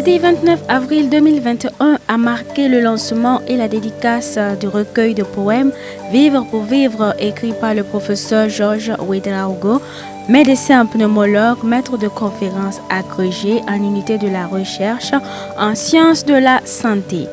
jeudi 29 avril 2021 a marqué le lancement et la dédicace du recueil de poèmes Vivre pour vivre, écrit par le professeur Georges Ouedraogo, médecin pneumologue, maître de conférences agrégé en unité de la recherche en sciences de la santé.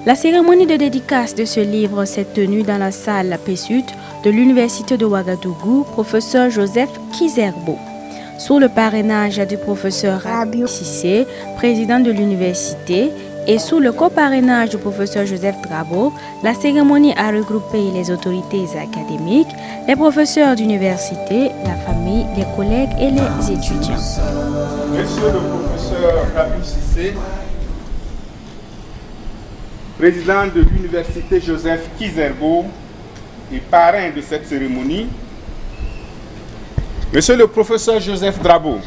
La cérémonie de dédicace de ce livre s'est tenue dans la salle PESUT de l'Université de Ouagadougou, professeur Joseph Kizerbo. Sous le parrainage du professeur Rabi Sissé, président de l'université, et sous le coparrainage du professeur Joseph Drabo, la cérémonie a regroupé les autorités académiques, les professeurs d'université, la famille, les collègues et les étudiants. Monsieur le professeur Rabi Sissé, président de l'université Joseph Kizerbo et parrain de cette cérémonie, Monsieur le professeur Joseph Drabo,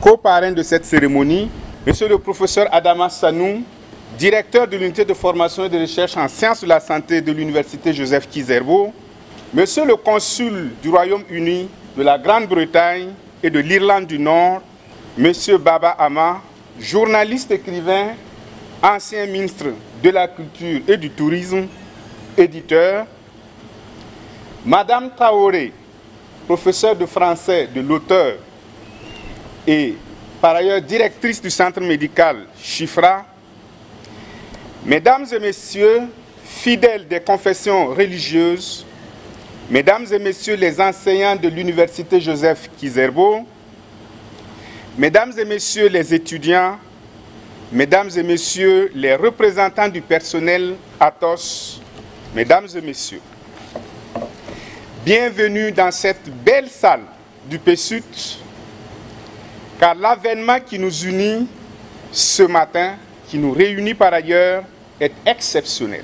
co-parrain de cette cérémonie, Monsieur le professeur Adama Sanou, directeur de l'unité de formation et de recherche en sciences de la santé de l'université Joseph Kizerbo, Monsieur le consul du Royaume-Uni, de la Grande-Bretagne et de l'Irlande du Nord, Monsieur Baba Ama, journaliste écrivain, ancien ministre de la Culture et du Tourisme, éditeur, Madame Traoré, professeure de français de l'auteur et par ailleurs directrice du centre médical Chifra, Mesdames et Messieurs, fidèles des confessions religieuses, Mesdames et Messieurs les enseignants de l'université Joseph Kizerbo, Mesdames et Messieurs les étudiants, Mesdames et Messieurs les représentants du personnel Athos, Mesdames et Messieurs, bienvenue dans cette belle salle du PESUT, car l'avènement qui nous unit ce matin, qui nous réunit par ailleurs, est exceptionnel.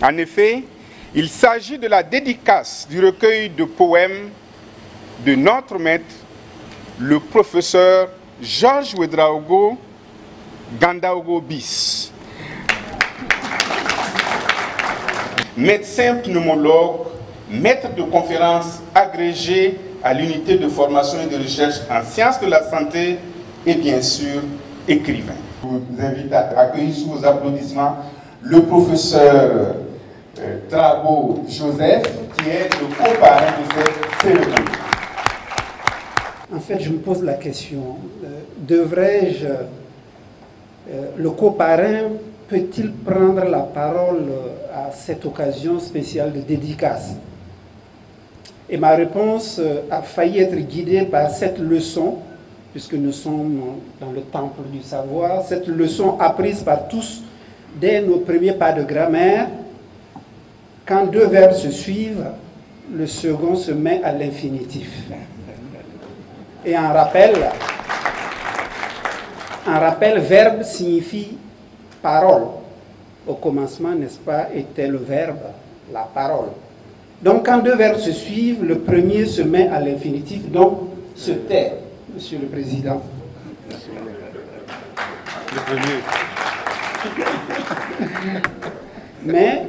En effet, il s'agit de la dédicace du recueil de poèmes de notre maître, le professeur Georges Ouedraogo Gandaogo bis. Médecin pneumologue, maître de conférences agrégé à l'unité de formation et de recherche en sciences de la santé et bien sûr écrivain. Je vous invite à accueillir sous vos applaudissements le professeur Drabo Joseph, qui est le co-parrain de cette cérémonie. En fait, je me pose la question, devrais-je, le co-parrain peut-il prendre la parole à cette occasion spéciale de dédicace? Et ma réponse a failli être guidée par cette leçon, puisque nous sommes dans le temple du savoir, cette leçon apprise par tous dès nos premiers pas de grammaire. Quand deux verbes se suivent, le second se met à l'infinitif. Et en rappel, verbe signifie parole. Au commencement, n'est-ce pas, était le verbe, la parole. Donc, quand deux verbes se suivent, le premier se met à l'infinitif, donc se tait, Monsieur le Président. Le premier. Mais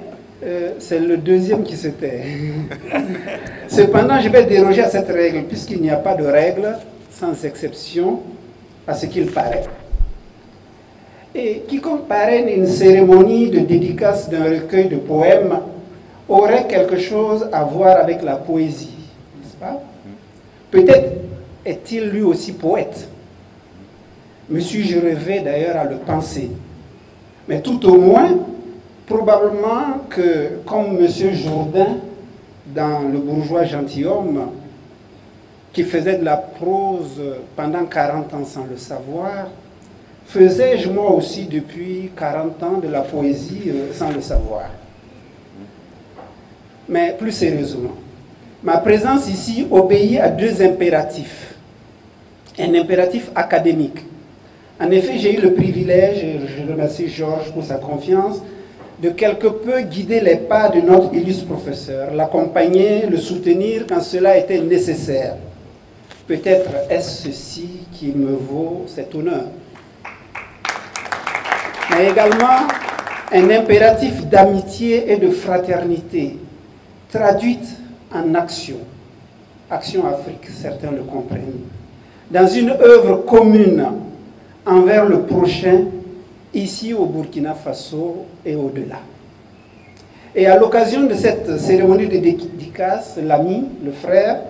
c'est le deuxième qui se tait. Cependant, je vais déroger à cette règle, puisqu'il n'y a pas de règle, sans exception, à ce qu'il paraît. Et quiconque parraine une cérémonie de dédicace d'un recueil de poèmes aurait quelque chose à voir avec la poésie, n'est-ce pas? Peut-être est-il lui aussi poète. Me suis-je rêvé d'ailleurs à le penser. Mais tout au moins, probablement que, comme M. Jourdain, dans Le bourgeois gentilhomme, qui faisait de la prose pendant 40 ans sans le savoir, faisais-je moi aussi depuis 40 ans de la poésie sans le savoir. Mais plus sérieusement, ma présence ici obéit à deux impératifs. Un impératif académique. En effet, j'ai eu le privilège, et je remercie Georges pour sa confiance, de quelque peu guider les pas de notre illustre professeur, l'accompagner, le soutenir quand cela était nécessaire. Peut-être est-ce ceci qui me vaut cet honneur. Mais également un impératif d'amitié et de fraternité, traduite en action. Action Afrique, certains le comprennent. Dans une œuvre commune envers le prochain, ici au Burkina Faso et au-delà. Et à l'occasion de cette cérémonie de dédicace, l'ami, le frère,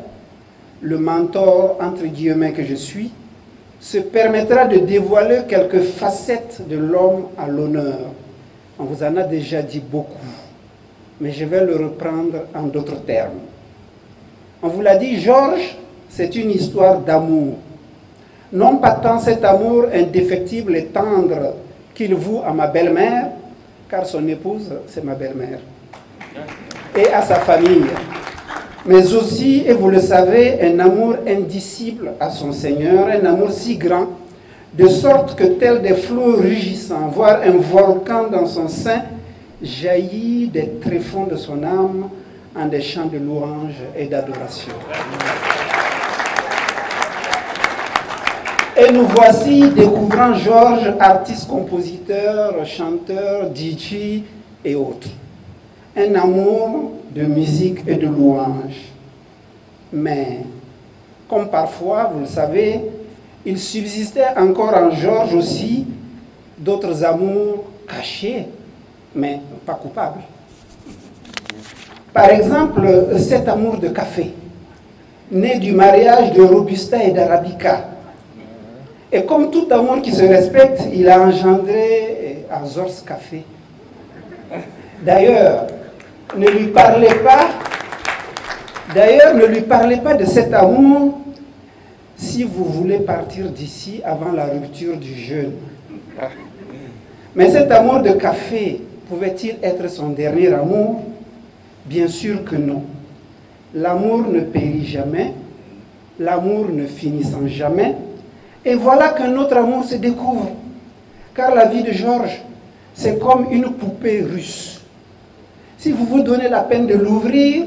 le mentor, entre guillemets, que je suis, se permettra de dévoiler quelques facettes de l'homme à l'honneur. On vous en a déjà dit beaucoup, mais je vais le reprendre en d'autres termes. On vous l'a dit, Georges, c'est une histoire d'amour. Non pas tant cet amour indéfectible et tendre qu'il voue à ma belle-mère, car son épouse, c'est ma belle-mère, et à sa famille, mais aussi, et vous le savez, un amour indicible à son Seigneur, un amour si grand, de sorte que tel des flots rugissants, voire un volcan dans son sein, jaillit des tréfonds de son âme en des chants de louange et d'adoration. Et nous voici découvrant Georges, artiste, compositeur, chanteur, DJ et autres. Un amour de musique et de louange. Mais, comme parfois, vous le savez, il subsistait encore en Georges aussi d'autres amours cachés, mais pas coupables. Par exemple, cet amour de café, né du mariage de Robusta et d'Arabica. Et comme tout amour qui se respecte, il a engendré Azores Café. D'ailleurs, ne lui parlez pas de cet amour si vous voulez partir d'ici avant la rupture du jeûne. Mais cet amour de café pouvait-il être son dernier amour? Bien sûr que non. L'amour ne périt jamais, l'amour ne finissant jamais. Et voilà qu'un autre amour se découvre. Car la vie de Georges, c'est comme une poupée russe. Si vous vous donnez la peine de l'ouvrir,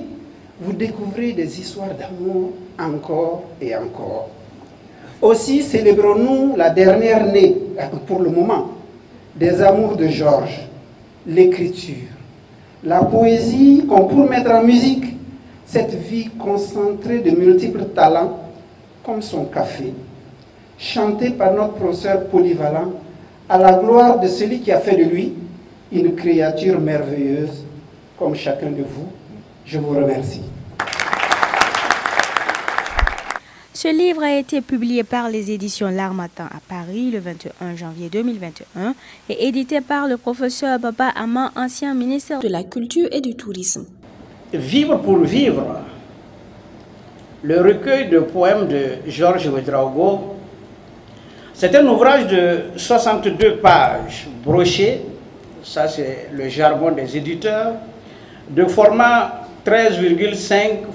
vous découvrez des histoires d'amour encore et encore. Aussi célébrons-nous la dernière née, pour le moment, des amours de Georges, l'écriture, la poésie qu'on peut mettre en musique, cette vie concentrée de multiples talents, comme son café, chanté par notre professeur polyvalent, à la gloire de celui qui a fait de lui une créature merveilleuse, comme chacun de vous. Je vous remercie. Ce livre a été publié par les éditions L'Harmattan à Paris le 21 janvier 2021 et édité par le professeur Baba Ama, ancien ministre de la Culture et du Tourisme. Vivre pour vivre, le recueil de poèmes de Georges Ouédraogo, c'est un ouvrage de 62 pages brochées, ça c'est le jargon des éditeurs, de format 13,5 x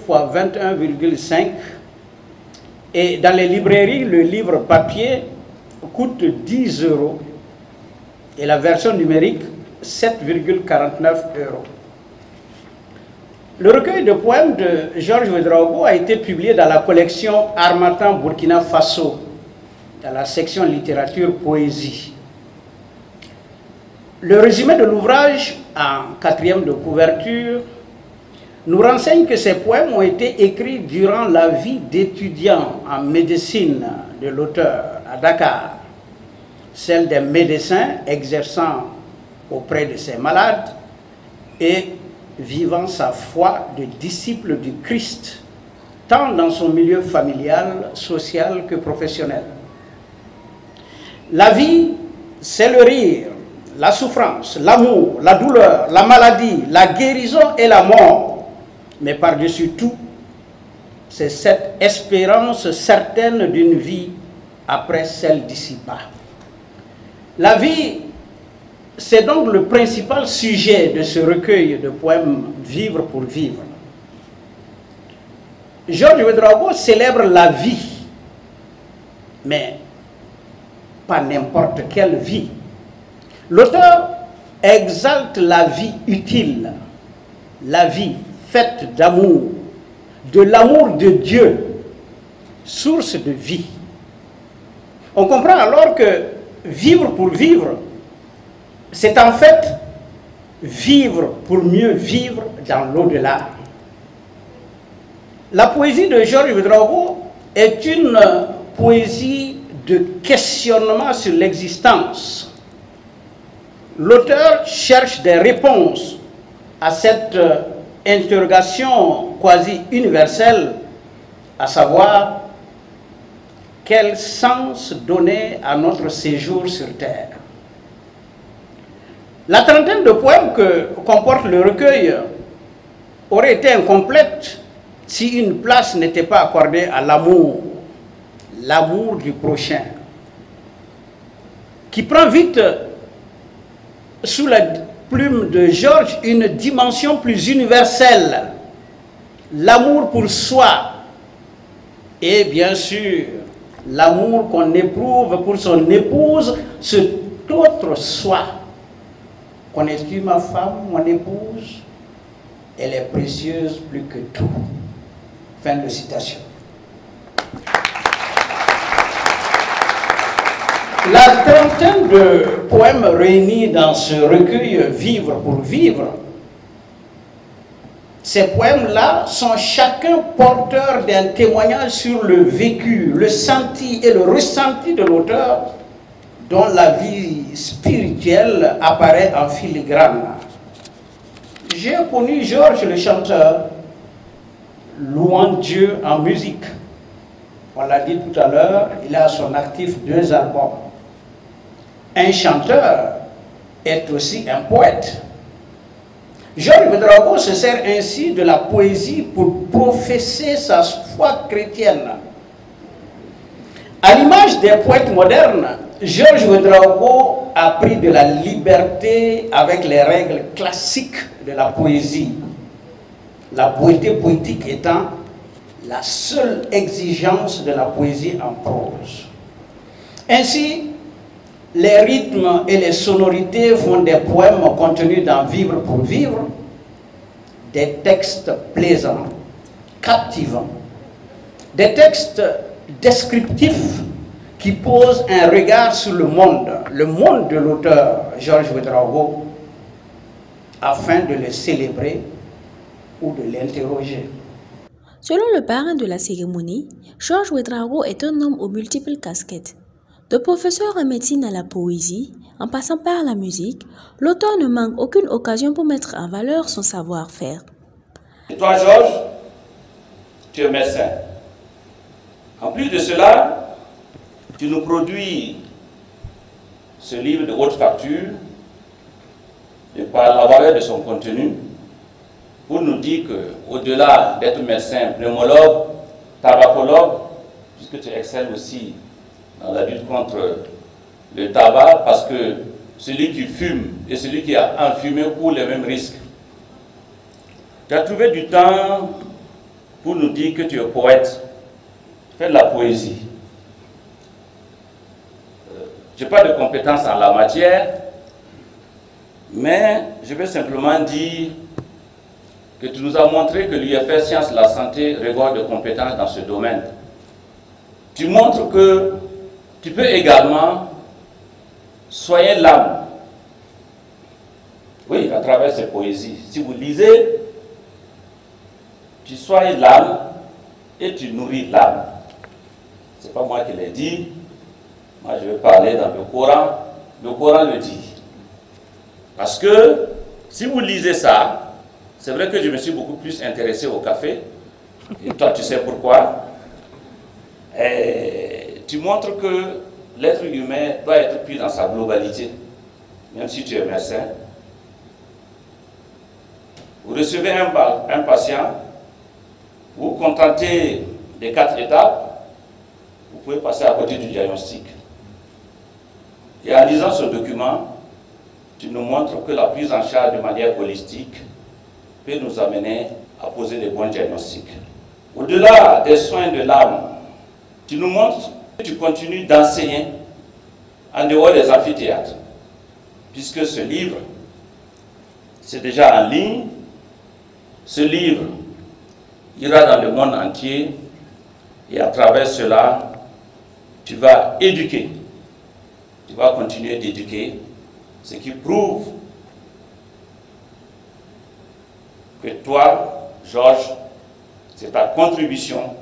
21,5. Et dans les librairies, le livre papier coûte 10 € et la version numérique 7,49 €. Le recueil de poèmes de Georges Ouédraogo a été publié dans la collection Harmattan Burkina Faso, dans la section littérature poésie. Le résumé de l'ouvrage, en 4e de couverture, nous renseigne que ces poèmes ont été écrits durant la vie d'étudiant en médecine de l'auteur à Dakar, celle des médecins exerçant auprès de ses malades et vivant sa foi de disciple du Christ, tant dans son milieu familial, social que professionnel. La vie, c'est le rire, la souffrance, l'amour, la douleur, la maladie, la guérison et la mort. Mais par-dessus tout, c'est cette espérance certaine d'une vie après celle d'ici-bas. La vie, c'est donc le principal sujet de ce recueil de poèmes Vivre pour vivre. Georges Ouédraogo célèbre la vie, mais pas n'importe quelle vie. L'auteur exalte la vie utile, la vie faite d'amour, de l'amour de Dieu, source de vie. On comprend alors que vivre pour vivre, c'est en fait vivre pour mieux vivre dans l'au-delà. La poésie de Georges Ouédraogo est une poésie de questionnement sur l'existence. L'auteur cherche des réponses à cette interrogation quasi universelle, à savoir quel sens donner à notre séjour sur Terre. La trentaine de poèmes que comporte le recueil aurait été incomplète si une place n'était pas accordée à l'amour, l'amour du prochain, qui prend vite, sous la plume de Georges, une dimension plus universelle, l'amour pour soi, et bien sûr, l'amour qu'on éprouve pour son épouse, cet autre soi. Connais-tu ma femme, mon épouse? Elle est précieuse plus que tout. Fin de citation. La trentaine de poèmes réunis dans ce recueil Vivre pour vivre, ces poèmes-là sont chacun porteurs d'un témoignage sur le vécu, le senti et le ressenti de l'auteur, dont la vie spirituelle apparaît en filigrane. J'ai connu Georges le chanteur, louant Dieu en musique. On l'a dit tout à l'heure, il a à son actif 2 albums. Un chanteur est aussi un poète. Georges Ouédraogo se sert ainsi de la poésie pour professer sa foi chrétienne. À l'image des poètes modernes, Georges Ouédraogo a pris de la liberté avec les règles classiques de la poésie, la beauté poétique étant la seule exigence de la poésie en prose. Ainsi, les rythmes et les sonorités font des poèmes contenus dans Vivre pour vivre, des textes plaisants, captivants, des textes descriptifs qui posent un regard sur le monde de l'auteur Georges Ouédraogo, afin de le célébrer ou de l'interroger. Selon le parrain de la cérémonie, Georges Ouédraogo est un homme aux multiples casquettes. De professeur en médecine à la poésie, en passant par la musique, l'auteur ne manque aucune occasion pour mettre en valeur son savoir-faire. Et toi, Georges, tu es médecin. En plus de cela, tu nous produis ce livre de haute facture, et par la valeur de son contenu, pour nous dire qu'au-delà d'être médecin, pneumologue, tabacologue, puisque tu excelles aussi dans la lutte contre le tabac, parce que celui qui fume et celui qui a enfumé courent les mêmes risques. Tu as trouvé du temps pour nous dire que tu es poète, fais de la poésie. Je n'ai pas de compétences en la matière, mais je vais simplement dire que tu nous as montré que l'UFR Sciences de la Santé regorge de compétences dans ce domaine. Tu montres que tu peux également soigner l'âme. Oui, à travers ces poésies. Si vous lisez, tu soignes l'âme et tu nourris l'âme. Ce n'est pas moi qui l'ai dit. Moi, je vais parler dans le Coran. Le Coran le dit. Parce que si vous lisez ça, c'est vrai que je me suis beaucoup plus intéressé au café. Et toi, tu sais pourquoi. Et tu montres que l'être humain doit être pris dans sa globalité, même si tu es médecin. Vous recevez un patient, vous vous contentez des 4 étapes, vous pouvez passer à côté du diagnostic. Et en lisant ce document, tu nous montres que la prise en charge de manière holistique peut nous amener à poser des bons diagnostics. Au-delà des soins de l'âme, tu nous montres que tu continues d'enseigner en dehors des amphithéâtres, puisque ce livre, c'est déjà en ligne. Ce livre ira dans le monde entier et à travers cela, tu vas éduquer. Tu vas continuer d'éduquer, ce qui prouve que toi, Georges, c'est ta contribution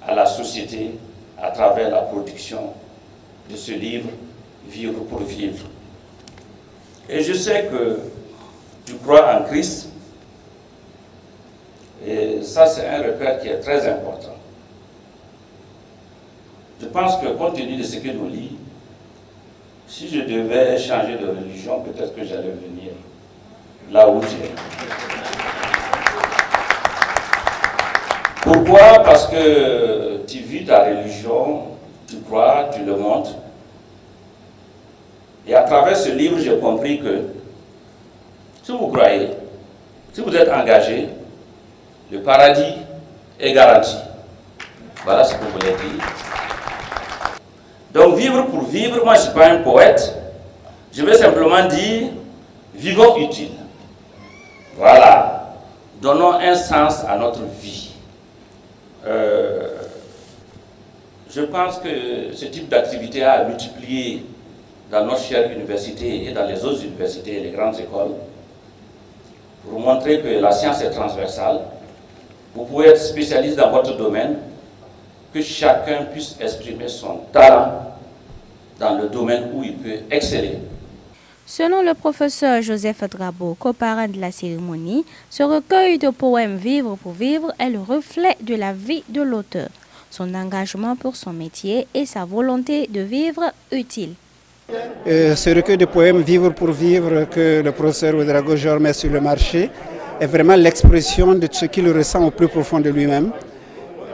à la société à travers la production de ce livre, Vivre pour vivre. Et je sais que tu crois en Christ, et ça c'est un repère qui est très important. Je pense que compte tenu de ce que nous lisons, si je devais changer de religion, peut-être que j'allais venir là où tu es. Pourquoi? Parce que tu vis ta religion, tu crois, tu le montres. Et à travers ce livre, j'ai compris que si vous croyez, si vous êtes engagé, le paradis est garanti. Voilà ce que vous voulez dire. Donc vivre pour vivre, moi je ne suis pas un poète, je vais simplement dire vivons utile. Voilà, donnons un sens à notre vie. Je pense que ce type d'activité a multiplié dans notre chère université et dans les autres universités et les grandes écoles pour montrer que la science est transversale. Vous pouvez être spécialiste dans votre domaine, que chacun puisse exprimer son talent dans le domaine où il peut exceller. Selon le professeur Joseph Drabo, coparrain de la cérémonie, ce recueil de poèmes Vivre pour vivre est le reflet de la vie de l'auteur, son engagement pour son métier et sa volonté de vivre utile. Ce recueil de poèmes Vivre pour vivre que le professeur Ouédraogo Georges met sur le marché est vraiment l'expression de ce qu'il ressent au plus profond de lui-même.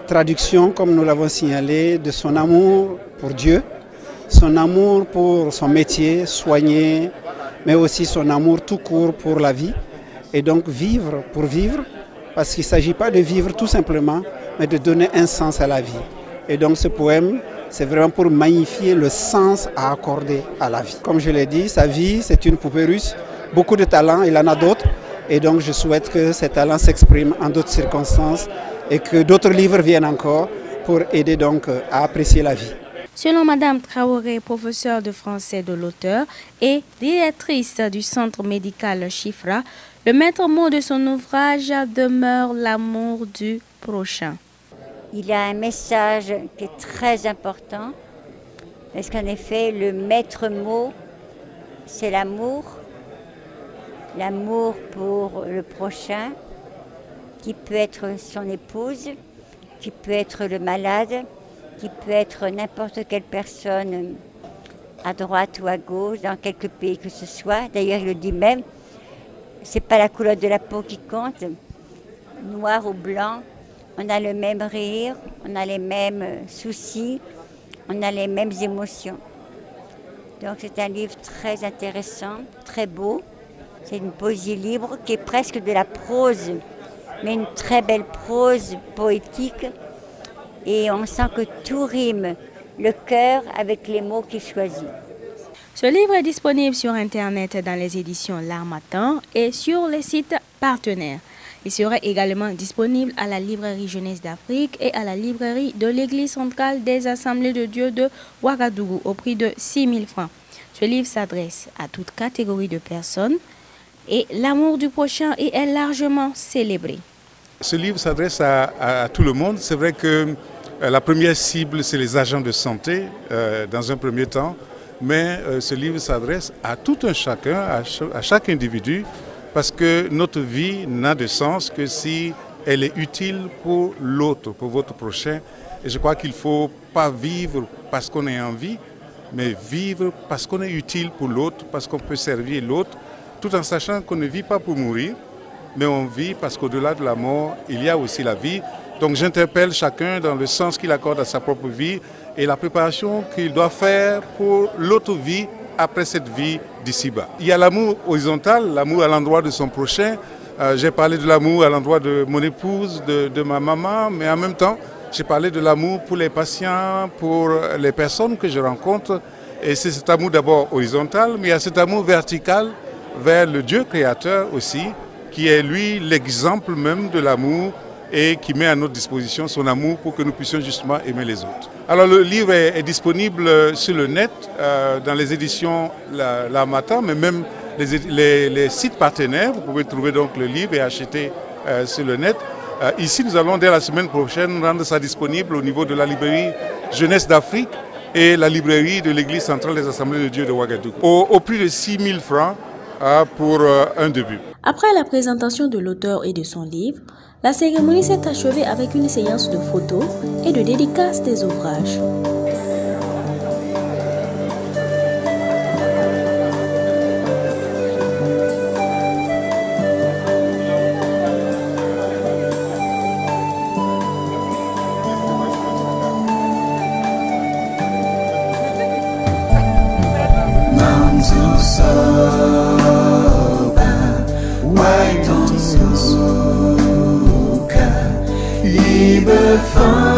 Traduction, comme nous l'avons signalé, de son amour pour Dieu, son amour pour son métier, soigner, mais aussi son amour tout court pour la vie. Et donc vivre pour vivre, parce qu'il ne s'agit pas de vivre tout simplement, mais de donner un sens à la vie. Et donc ce poème, c'est vraiment pour magnifier le sens à accorder à la vie. Comme je l'ai dit, sa vie, c'est une poupée russe, beaucoup de talents, il en a d'autres. Et donc je souhaite que ces talents s'expriment en d'autres circonstances et que d'autres livres viennent encore pour aider donc à apprécier la vie. Selon Madame Traoré, professeure de français de l'auteur et directrice du centre médical Chifra, le maître mot de son ouvrage demeure l'amour du prochain. Il y a un message qui est très important, parce qu'en effet, le maître mot, c'est l'amour. L'amour pour le prochain, qui peut être son épouse, qui peut être le malade, qui peut être n'importe quelle personne à droite ou à gauche, dans quelque pays que ce soit. D'ailleurs, il le dit même, c'est pas la couleur de la peau qui compte, noir ou blanc, on a le même rire, on a les mêmes soucis, on a les mêmes émotions. Donc c'est un livre très intéressant, très beau. C'est une poésie libre qui est presque de la prose, mais une très belle prose poétique. Et on sent que tout rime, le cœur avec les mots qu'il choisit. Ce livre est disponible sur Internet dans les éditions L'Harmattan et sur les sites partenaires. Il sera également disponible à la Librairie Jeunesse d'Afrique et à la Librairie de l'Église centrale des Assemblées de Dieu de Ouagadougou au prix de 6 000 francs. Ce livre s'adresse à toute catégorie de personnes et l'amour du prochain est largement célébré. Ce livre s'adresse à tout le monde. C'est vrai que la première cible, c'est les agents de santé dans un premier temps, mais ce livre s'adresse à tout un chacun, à chaque individu, parce que notre vie n'a de sens que si elle est utile pour l'autre, pour votre prochain. Et je crois qu'il ne faut pas vivre parce qu'on est en vie, mais vivre parce qu'on est utile pour l'autre, parce qu'on peut servir l'autre, tout en sachant qu'on ne vit pas pour mourir, mais on vit parce qu'au-delà de la mort, il y a aussi la vie. Donc j'interpelle chacun dans le sens qu'il accorde à sa propre vie et la préparation qu'il doit faire pour l'autre vie après cette vie d'ici-bas. Il y a l'amour horizontal, l'amour à l'endroit de son prochain. J'ai parlé de l'amour à l'endroit de mon épouse, de ma maman, mais en même temps, j'ai parlé de l'amour pour les patients, pour les personnes que je rencontre. Et c'est cet amour d'abord horizontal, mais il y a cet amour vertical vers le Dieu créateur aussi, qui est lui l'exemple même de l'amour et qui met à notre disposition son amour pour que nous puissions justement aimer les autres. Alors le livre est disponible sur le net, dans les éditions L'Harmattan, mais même les sites partenaires. Vous pouvez trouver donc le livre et acheter sur le net. Ici, nous allons dès la semaine prochaine rendre ça disponible au niveau de la librairie Jeunesse d'Afrique et la librairie de l'église centrale des Assemblées de Dieu de Ouagadougou, au prix de 6 000 francs pour un début. Après la présentation de l'auteur et de son livre, la cérémonie s'est achevée avec une séance de photos et de dédicaces des ouvrages. Fun.